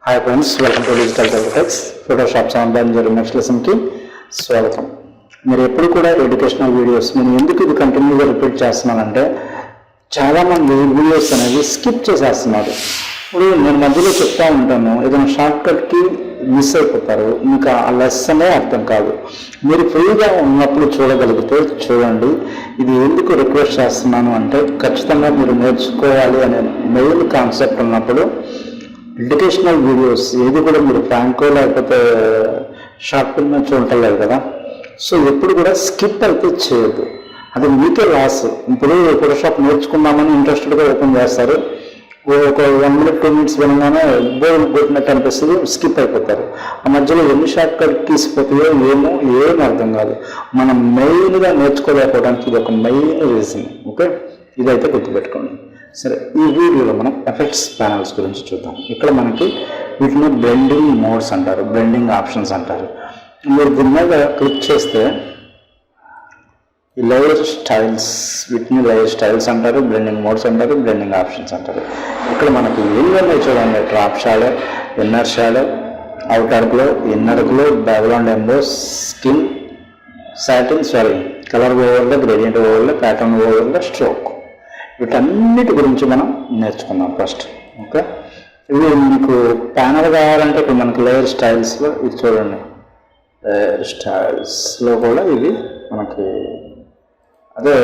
Hi friends, welcome to Digital Text. Photoshop 7.0 next lesson ki స్వాగతం. మీరు ఎప్పుడు కూడా ఎడ్యుకేషనల్ వీడియోస్ నేను ఎందుకు ఇది కంటిన్యూగా రిపీట్ చేస్తున్నానంటే చాలామంది వీడియోస్ అనేది స్కిప్ చేసేస్తున్నారు. ఇప్పుడు నేను మధ్యలో చెప్తా ఉంటాను, ఏదైనా షార్ట్కట్కి మిస్ అయిపోతారు, మీకు ఆ లెసనే అర్థం కాదు. మీరు ఫ్రీగా ఉన్నప్పుడు చూడగలిగితే చూడండి. ఇది ఎందుకు రిక్వెస్ట్ చేస్తున్నాను అంటే ఖచ్చితంగా మీరు నేర్చుకోవాలి అనే మెయిన్ కాన్సెప్ట్ ఉన్నప్పుడు ఎడ్యుకేషనల్ వీడియోస్ ఏది కూడా మీరు ఫ్రాంకో లేకపోతే షార్ట్ ఫిల్మ్ చూడలేదు కదా. సో ఎప్పుడు కూడా స్కిప్ అయితే చేయదు, అది మీకే లాస్. ఇప్పుడు ఫోటోషాప్ నేర్చుకుందామని ఇంట్రెస్టెడ్గా ఓపెన్ చేస్తారు, ఒక 1 minute 2 minutes వినగానే బోర్ కొట్టినట్టు అనిపిస్తుంది, స్కిప్ అయిపోతారు. ఆ మధ్యలో ఎన్ని షార్ట్ కట్ తీసిపోతాయో ఏం అర్థం కాదు. మనం మెయిన్గా నేర్చుకోలేకపోవడానికి ఇది ఒక మెయిన్ రీజన్. ఓకే, ఇదైతే గుర్తుపెట్టుకోండి. సరే, ఈ వీడియోలో మనం ఎఫెక్ట్స్ ప్యానల్స్ గురించి చూద్దాం. ఇక్కడ మనకి వీటిని బ్లెండింగ్ మోడ్స్ అంటారు, బ్లెండింగ్ ఆప్షన్స్ అంటారు. మీరు దీని మీద క్లిక్ చేస్తే ఈ లేయర్ స్టైల్స్, వీటిని లేయర్ స్టైల్స్ అంటారు, బ్లెండింగ్ మోడ్స్ అంటారు, బ్లెండింగ్ ఆప్షన్స్ అంటారు. ఇక్కడ మనకి ఏమన్నా చూడండి, drop shadow, inner shadow, outer glow, inner glow, background emboss, skin, satin, colour ఓవర్లో, గ్రేడియంట్ ఓవర్లో, ప్యాటర్న్ ఓవర్లో, స్ట్రోక్, వీటన్నిటి గురించి మనం నేర్చుకున్నాం ఫస్ట్. ఓకే, ఇవి మీకు ప్యానల్ కావాలంటే ఇప్పుడు మనకి లేయర్ స్టైల్స్లో ఇది చూడండి, లేయర్ స్టైల్స్లో కూడా ఇవి మనకి అదే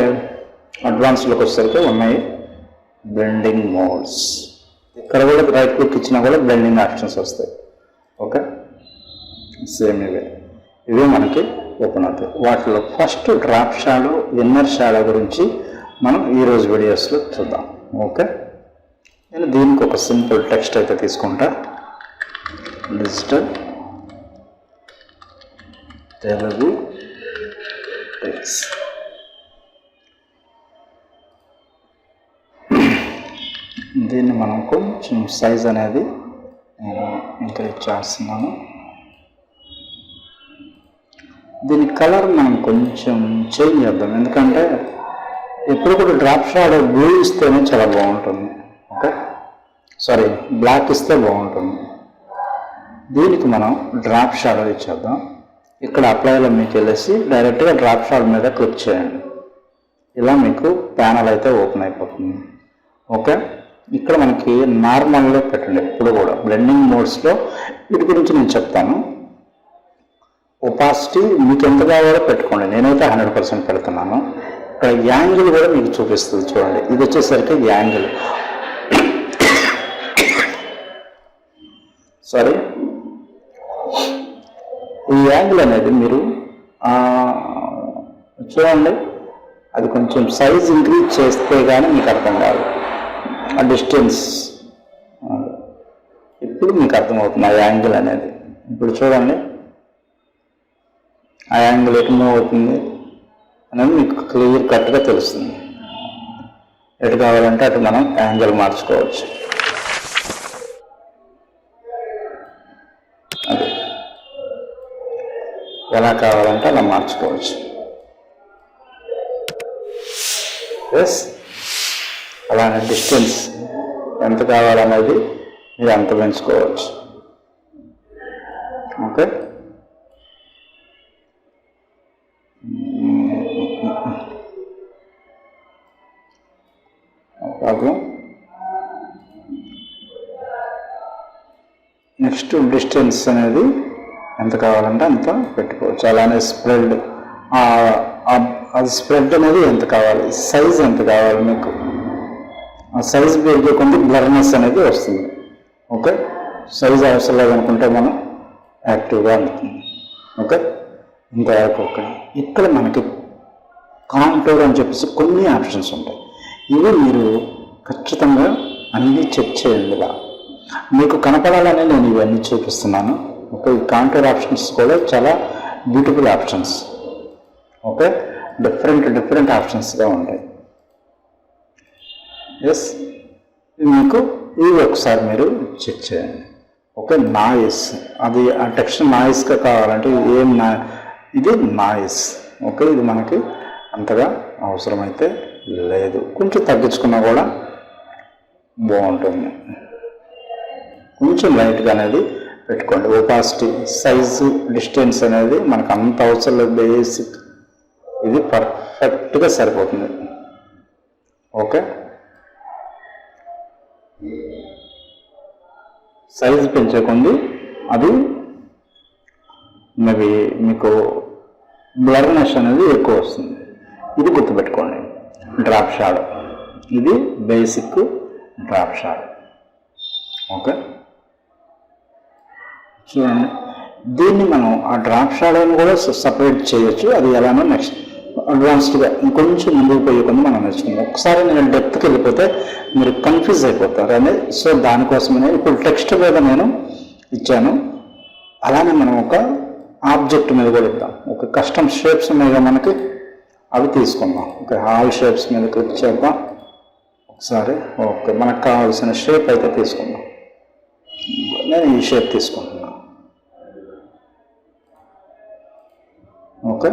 అడ్వాన్స్లోకి వచ్చేసరికి ఉన్నాయి బ్లెండింగ్ మోడ్స్. ఇక్కడ కూడా రైట్ క్లిక్ ఇచ్చినా కూడా బ్లెండింగ్ ఆప్షన్స్ వస్తాయి. ఓకే, సేమ్ ఇవే మనకి ఓపెన్ అవుతాయి. వాటిలో first drop shadow, inner shadow గురించి మనం ఈరోజు వీడియోస్లో చూద్దాం. ఓకే, నేను దీనికి ఒక సింపుల్ టెక్స్ట్ అయితే తీసుకుంటా, డిజిటల్ తెలుగు టెక్స్ట్. దీన్ని మనం కొంచెం సైజ్ అనేది నేను ఇంక్రీజ్ చేస్తున్నాను. దీని కలర్ మనం కొంచెం చేంజ్ చేద్దాం, ఎందుకంటే ఎప్పుడు కూడా డ్రాప్ షాడో బ్లూ ఇస్తేనే చాలా బాగుంటుంది. ఓకే, బ్లాక్ ఇస్తే బాగుంటుంది. దీనికి మనం డ్రాప్ షాడో ఇచ్చేద్దాం. ఇక్కడ అప్లైలో మీకు వెళ్ళేసి డైరెక్ట్గా డ్రాప్ షాడో మీద క్లిక్ చేయండి. ఇలా మీకు ప్యానల్ అయితే ఓపెన్ అయిపోతుంది. ఓకే, ఇక్కడ మనకి నార్మల్లో పెట్టండి. ఎప్పుడు కూడా బ్లెండింగ్ మోడ్స్లో వీటి గురించి నేను చెప్తాను. ఒపాసిటీ మీకు ఎంత కావాలో పెట్టుకోండి, నేనైతే 100% పెడుతున్నాను. ఇక్కడ యాంగిల్ కూడా మీకు చూపిస్తుంది చూడండి. ఇది వచ్చేసరికి యాంగిల్, ఈ యాంగిల్ అనేది మీరు చూడండి, అది కొంచెం సైజ్ ఇంక్రీజ్ చేస్తే కానీ మీకు అర్థం కాదు. ఆ డిస్టెన్స్ ఇప్పుడు మీకు అర్థమవుతుంది ఆ యాంగిల్ అనేది. ఇప్పుడు చూడండి, ఆ యాంగిల్ ఎటు మూవ్ అవుతుంది అనేది మీకు క్లియర్ కట్గా తెలుస్తుంది. ఎటు కావాలంటే అటు మనం యాంగిల్ మార్చుకోవచ్చు. అది ఎలా కావాలంటే అలా మార్చుకోవచ్చు. ఎస్, అలానే డిస్టెన్స్ ఎంత కావాలనేది మీరు అంత పెంచుకోవచ్చు. Okay, problem. నెక్స్ట్ డిస్టెన్స్ అనేది ఎంత కావాలంటే అంత పెట్టుకోవచ్చు. అలానే స్ప్రెడ్, అది స్ప్రెడ్ అనేది ఎంత కావాలి, సైజ్ ఎంత కావాలి మీకు, ఆ సైజ్ పెరిగే కొంత బ్లర్నెస్ అనేది వస్తుంది. ఓకే, సైజ్ అవసరం లేదనుకుంటే మనం యాక్టివ్గా ఉంటుంది. ఓకే, ఇంతవరకు. ఓకే, ఇక్కడ మనకి కాంటూర్ అని చెప్పేసి కొన్ని ఆప్షన్స్ ఉంటాయి. ఇవి మీరు ఖచ్చితంగా అన్నీ చెక్ చేయండి. ఇలా మీకు కనపడాలని నేను ఇవన్నీ చూపిస్తున్నాను. ఓకే, ఈ కాంటూర్ ఆప్షన్స్ కూడా చాలా బ్యూటిఫుల్ ఆప్షన్స్. ఓకే, డిఫరెంట్ ఆప్షన్స్గా ఉంటాయి. ఎస్, మీకు ఇవి ఒకసారి మీరు చెక్ చేయండి. ఓకే, నాయిస్, అది ఆ టెక్స్ట్ నాయిస్గా కావాలంటే ఇది నాయిస్. ఓకే, ఇది మనకి అంతగా అవసరమైతే లేదు, కొంచెం తగ్గించుకున్నా కూడా బాగుంటుంది. కొంచెం లైట్గా అనేది పెట్టుకోండి. ఒపాసిటీ, సైజు, డిస్టెన్స్ అనేది మనకు అంత అవసరం లేదు, బేసిక్ ఇది పర్ఫెక్ట్గా సరిపోతుంది. ఓకే, సైజు పెంచకండి, అది మేబీ మీకు బ్లర్నెస్ అనేది ఎక్కువ వస్తుంది. ఇది గుర్తుపెట్టుకోండి. డ్రాప్ షాడో, ఇది బేసిక్ డ్రాప్ షాడో. ఓకే, చూడండి. దీన్ని మనం ఆ డ్రాప్ షాడోని కూడా సపరేట్ చేయొచ్చు. అది ఎలానో నెక్స్ట్ అడ్వాన్స్డ్గా ఇంకొంచెం ముందుకు పోయకుండా మనం నేర్చుకుందాం. ఒకసారి నేను డెప్త్కి వెళ్ళిపోతే మీరు కన్ఫ్యూజ్ అయిపోతారు అనేది. సో దానికోసమనే ఇప్పుడు టెక్స్ట్ మీద నేను ఇచ్చాను. అలానే మనం ఒక ఆబ్జెక్ట్ మీద కూడా ఇద్దాం. ఒక కస్టమ్ షేప్స్ మీద మనకి అవి తీసుకుందాం. ఓకే, ఆల్ షేప్స్ మీద క్లిక్ చేద్దాం ఒకసారి. ఓకే, మనకు కావాల్సిన షేప్ అయితే తీసుకుందాం. నేను ఈ షేప్ తీసుకుంటున్నాను. ఓకే,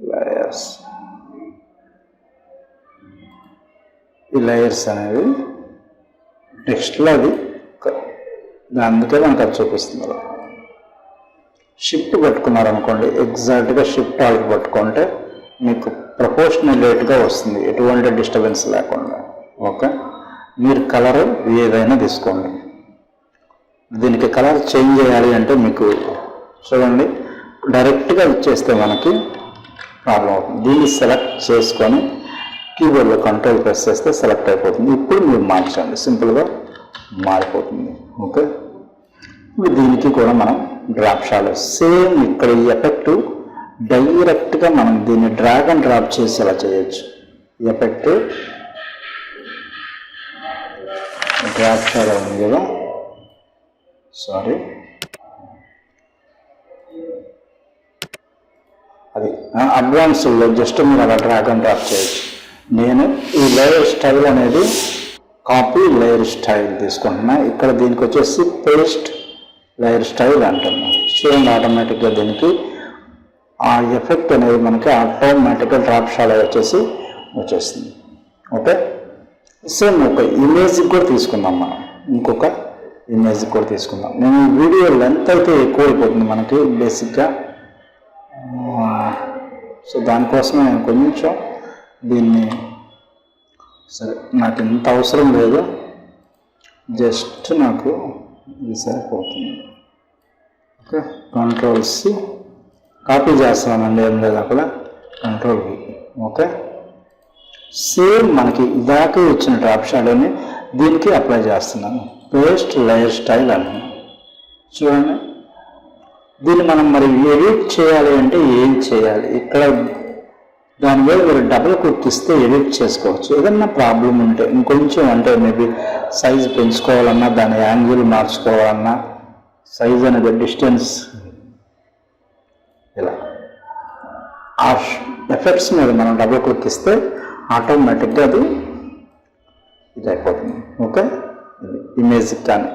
లేయర్స్, ఈ లేయర్స్ అనేవి టెక్స్ట్లో అది అందుకే మనకు అది చూపిస్తుంది. షిఫ్ట్ పెట్టుకున్నారనుకోండి, ఎగ్జాక్ట్గా షిఫ్ట్ ఆల్ట్ పట్టుకుంటే మీకు ప్రపోర్షనలేట్గా వస్తుంది, ఎటువంటి డిస్టర్బెన్స్ లేకుండా. ఓకే, మీరు కలర్ ఏదైనా తీసుకోండి. దీనికి కలర్ చేంజ్ చేయాలి అంటే మీకు చూడండి, డైరెక్ట్గా ఇచ్చేస్తే మనకి ప్రాబ్లం అవుతుంది. దీన్ని సెలెక్ట్ చేసుకొని కీబోర్డ్లో కంట్రోల్ ప్రెస్ చేస్తే సెలెక్ట్ అయిపోతుంది. ఇప్పుడు మీరు మార్చండి, సింపుల్గా మారిపోతుంది. ఓకే, ఇప్పుడు దీనికి కూడా మనం డ్రాప్ షాడో సేమ్ ఇక్కడ ఈ ఎఫెక్ట్ డైరెక్ట్గా మనం దీన్ని డ్రాగ్ అండ్ డ్రాప్ చేసి అలా చేయొచ్చు. ఈ ఎఫెక్ట్ డ్రాప్ షాడో ఉంది కదా, సారీ, అది అడ్వాన్స్లో జస్ట్ మీరు అలా డ్రాగ్ అండ్ డ్రాప్ చేయొచ్చు. నేను ఈ లేయర్ స్టైల్ అనేది కాపీ లేయర్ స్టైల్ తీసుకుంటున్నా. ఇక్కడ దీనికి వచ్చేసి పేస్ట్ లేయర్ స్టైల్ అంటున్నాం. చూడండి, ఆటోమేటిక్గా దీనికి ఆ ఎఫెక్ట్ అనేది మనకి ఆటోమేటిక్గా డ్రాప్ షాడో వచ్చేస్తుంది. ఓకే, సేమ్ ఒక ఇమేజ్కి కూడా తీసుకుందాం మనం. ఇంకొక ఇమేజ్కి కూడా తీసుకుందాం. నేను ఈ వీడియో లెంత్ అయితే ఎక్కువ అయిపోతుంది మనకి బేసిక్గా. సో దానికోసమే నేను కొంచెం దీన్ని, సరే నాకు ఇంత అవసరం లేదు, జస్ట్ నాకు ఇది సరిపోతుంది. ఓకే, కంట్రోల్ సి కాపీ చేస్తానండి, ఏం లేదు అక్కడ, కంట్రోల్ వి. ఓకే, సేమ్ మనకి ఇదాకే వచ్చిన డ్రాప్ షాడోని దీనికి అప్లై చేస్తున్నాను. పేస్ట్ లేయర్ స్టైల్ అంటున్నాను. చూడండి, దీన్ని మనం మరి ఎడిట్ చేయాలి అంటే ఏం చేయాలి? ఇక్కడ దాని మీద మీరు డబుల్ క్లిక్ ఇస్తే ఎడిట్ చేసుకోవచ్చు. ఏదన్నా ప్రాబ్లం ఉంటే ఇంకొంచెం, అంటే మేబీ సైజ్ పెంచుకోవాలన్నా, దాని యాంగిల్ మార్చుకోవాలన్నా, సైజ్ అనేది డిస్టెన్స్, ఇలా ఆ ఎఫెక్ట్స్ మీద మనం డబుల్ క్లిక్ ఇస్తే ఆటోమేటిక్గా అది ఇది అయిపోతుంది. ఓకే, ఇది ఇమేజ్ కానీ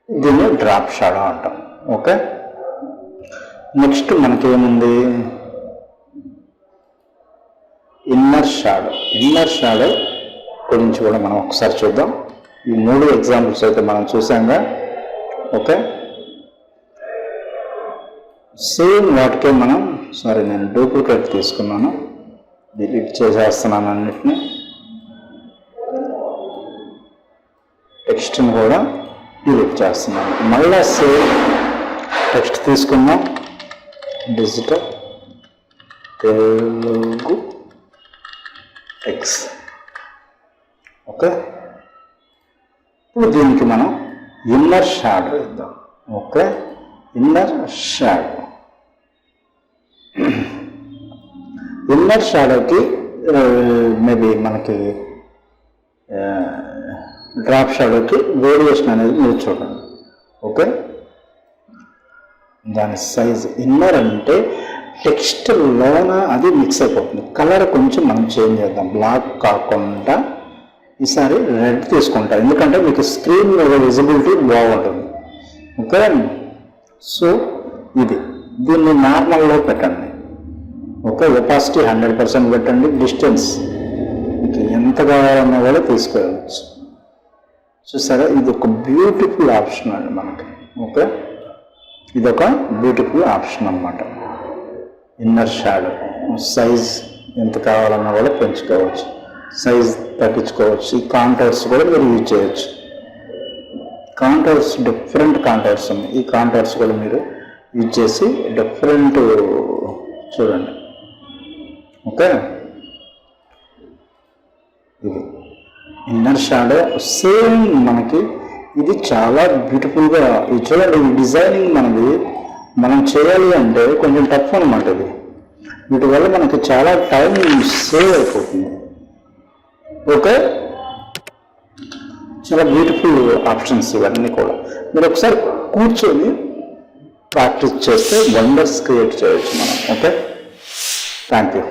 దీన్ని డ్రాప్ షాడో అంటాం. ఓకే, నెక్స్ట్ మనకేముంది, ఇన్నర్ షాడో. ఇన్నర్ షాడో గురించి కూడా మనం ఒకసారి చూద్దాం. ఈ 3 ఎగ్జాంపుల్స్ అయితే మనం చూసాంగా. ఓకే, సేమ్ వాటికే మనం, సారీ నేను డూప్లికేట్ తీసుకున్నాను, డిలీట్ చేసేస్తున్నాను అన్నిటిని. టెక్స్ట్ని కూడా డిలీట్ చేస్తున్నాను. మళ్ళీ సేమ్ టెక్స్ట్ తీసుకున్నాం, డిజిటల్ తెలుగు టెక్స్ట్. ఓకే, ఇప్పుడు దీనికి మనం ఇన్నర్ షాడో ఇద్దాం. Okay, inner shadow. ఇన్నర్ షాడోకి మేబీ మనకి డ్రాప్ షాడోకి వేరియేషన్ అనేది మీరు చూడండి. ఓకే, దాని సైజ్ ఇన్నర్ అంటే టెక్స్ట్లోన అది మిక్స్ అయిపోతుంది. కలర్ కొంచెం మనం చేంజ్ చేద్దాం, బ్లాక్ కాకుండా ఈసారి రెడ్ తీసుకుంటాం, ఎందుకంటే మీకు స్క్రీన్ మీద విజిబిలిటీ బాగుంటుంది. ఓకే, సో దీన్ని నార్మల్లో పెట్టండి. ఓకే, ఒపాసిటీ 100% పెట్టండి. డిస్టెన్స్ మీకు మీకు ఎంత కావాలన్నా కూడా తీసుకోవచ్చు. చూసారా, ఇది ఒక బ్యూటిఫుల్ ఆప్షన్ అండి మనకి. ఓకే, ఇదొక బ్యూటిఫుల్ ఆప్షన్ అన్నమాట. ఇన్నర్ షాడో సైజ్ ఎంత కావాలన్నా కూడా పెంచుకోవచ్చు, సైజ్ తగ్గించుకోవచ్చు. ఈ కాంటౌర్స్ కూడా మీరు యూజ్ చేయొచ్చు. కాంటౌర్స్ డిఫరెంట్ కాంటౌర్స్ ఉన్నాయి. ఈ కాంటౌర్స్ కూడా మీరు యూజ్ చేసి డిఫరెంట్ చూడండి. ఓకే, ఇది ఇన్నర్ షాడో సేమ్ మనకి. ఇది చాలా బ్యూటిఫుల్గా ఇది చూడండి. ఈ డిజైనింగ్ మనం చేయాలి అంటే కొంచెం టఫ్ అనమాట. ఇది వీటి వల్ల మనకి చాలా టైం సేవ్ అయిపోతుంది. ఓకే, చాలా బ్యూటిఫుల్ ఆప్షన్స్ ఇవన్నీ కూడా. మీరు ఒకసారి కూర్చొని ప్రాక్టీస్ చేస్తే వండర్స్ క్రియేట్ చేయొచ్చు మనం. Okay, thank you.